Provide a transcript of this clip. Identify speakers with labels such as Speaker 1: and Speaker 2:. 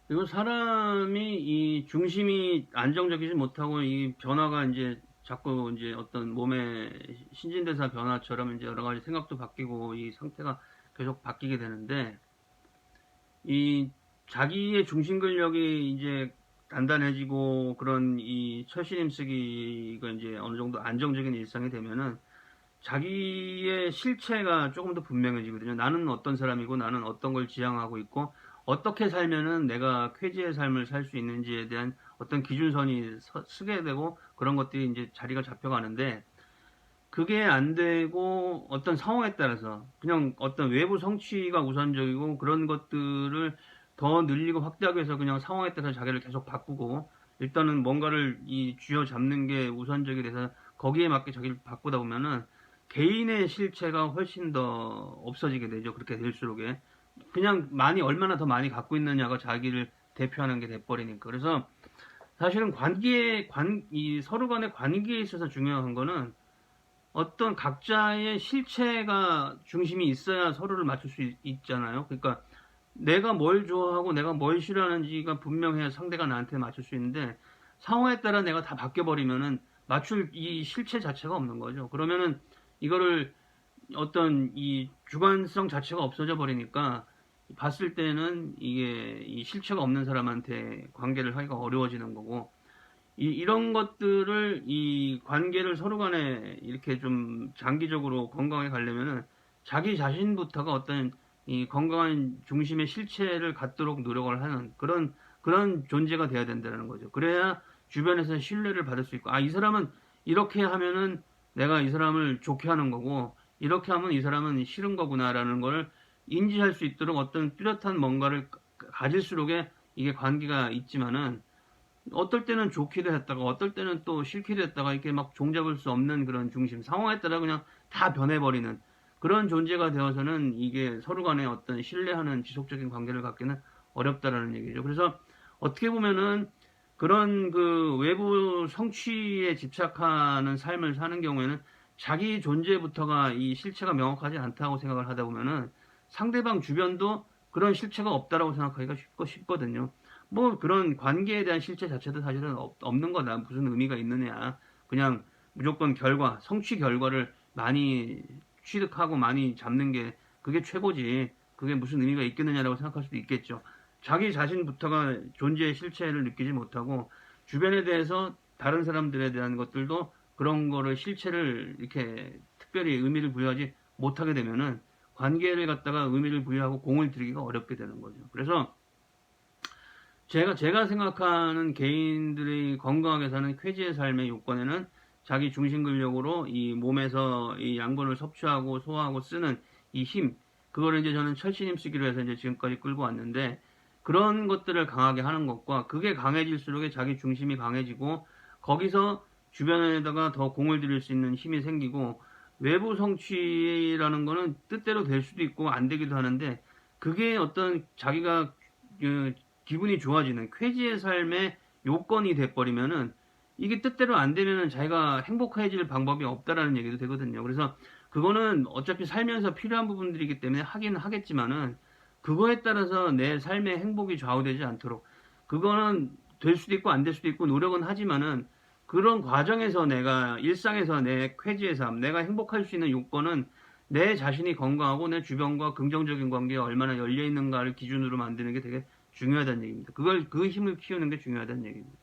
Speaker 1: 그리고 사람이 이 중심이 안정적이지 못하고 이 변화가 이제 자꾸 이제 어떤 몸의 신진대사 변화처럼 이제 여러 가지 생각도 바뀌고 이 상태가 계속 바뀌게 되는데, 이 자기의 중심 근력이 이제 단단해지고 그런 이 철심 쓰기가 이제 어느 정도 안정적인 일상이 되면은 자기의 실체가 조금 더 분명해지거든요. 나는 어떤 사람이고 나는 어떤 걸 지향하고 있고 어떻게 살면은 내가 쾌지의 삶을 살 수 있는지에 대한 어떤 기준선이 서게 되고 그런 것들이 이제 자리가 잡혀가는데, 그게 안 되고 어떤 상황에 따라서 그냥 어떤 외부 성취가 우선적이고 그런 것들을 더 늘리고 확대하기 위해서 그냥 상황에 따라서 자기를 계속 바꾸고 일단은 뭔가를 이 쥐어 잡는 게 우선적이 돼서 거기에 맞게 자기를 바꾸다 보면은 개인의 실체가 훨씬 더 없어지게 되죠. 그렇게 될수록에 그냥 많이 얼마나 더 많이 갖고 있느냐가 자기를 대표하는 게 돼버리니까. 그래서 사실은 이 서로 간의 관계에 있어서 중요한 거는 어떤 각자의 실체가 중심이 있어야 서로를 맞출 수 있잖아요. 그러니까 내가 뭘 좋아하고 내가 뭘 싫어하는지가 분명해야 상대가 나한테 맞출 수 있는데, 상황에 따라 내가 다 바뀌어버리면은 맞출 이 실체 자체가 없는 거죠. 그러면은 이거를 어떤 이 주관성 자체가 없어져 버리니까 봤을 때는 이게 이 실체가 없는 사람한테 관계를 하기가 어려워지는 거고, 이런 것들을 이 관계를 서로 간에 이렇게 좀 장기적으로 건강하게 가려면은 자기 자신부터가 어떤 이 건강한 중심의 실체를 갖도록 노력을 하는 그런 존재가 돼야 된다는 거죠. 그래야 주변에서 신뢰를 받을 수 있고, 아, 이 사람은 이렇게 하면은 내가 이 사람을 좋게 하는 거고, 이렇게 하면 이 사람은 싫은 거구나라는 걸 인지할 수 있도록 어떤 뚜렷한 뭔가를 가질수록에 이게 관계가 있지만은, 어떨 때는 좋기도 했다가 어떨 때는 또 싫기도 했다가 이렇게 막 종잡을 수 없는 그런 중심, 상황에 따라 그냥 다 변해버리는 그런 존재가 되어서는 이게 서로 간에 어떤 신뢰하는 지속적인 관계를 갖기는 어렵다라는 얘기죠. 그래서 어떻게 보면은 그런 그 외부 성취에 집착하는 삶을 사는 경우에는 자기 존재부터가 이 실체가 명확하지 않다고 생각을 하다 보면은 상대방 주변도 그런 실체가 없다라고 생각하기가 쉽거든요. 뭐 그런 관계에 대한 실체 자체도 사실은 없는 거다. 무슨 의미가 있느냐. 그냥 무조건 성취 결과를 많이 취득하고 많이 잡는 게 그게 최고지. 그게 무슨 의미가 있겠느냐라고 생각할 수도 있겠죠. 자기 자신부터가 존재의 실체를 느끼지 못하고 주변에 대해서 다른 사람들에 대한 것들도 그런 거를 실체를 이렇게 특별히 의미를 부여하지 못하게 되면은 관계를 갖다가 의미를 부여하고 공을 들이기가 어렵게 되는 거죠. 그래서 제가 생각하는 개인들이 건강하게 사는 쾌지의 삶의 요건에는 자기 중심 근력으로 이 몸에서 이 양분을 섭취하고 소화하고 쓰는 이 힘, 그거를 이제 저는 철신 힘쓰기로 해서 이제 지금까지 끌고 왔는데, 그런 것들을 강하게 하는 것과 그게 강해질수록 자기 중심이 강해지고 거기서 주변에다가 더 공을 들일 수 있는 힘이 생기고, 외부 성취라는 거는 뜻대로 될 수도 있고 안 되기도 하는데, 그게 어떤 자기가 그 기분이 좋아지는 쾌지의 삶의 요건이 돼버리면은 이게 뜻대로 안 되면은 자기가 행복해질 방법이 없다라는 얘기도 되거든요. 그래서 그거는 어차피 살면서 필요한 부분들이기 때문에 하긴 하겠지만은 그거에 따라서 내 삶의 행복이 좌우되지 않도록, 그거는 될 수도 있고 안 될 수도 있고 노력은 하지만은 그런 과정에서 내가 일상에서 내 쾌지의 삶, 내가 행복할 수 있는 요건은 내 자신이 건강하고 내 주변과 긍정적인 관계에 얼마나 열려 있는가를 기준으로 만드는 게 되게 중요하다는 얘기입니다. 그 힘을 키우는 게 중요하다는 얘기입니다.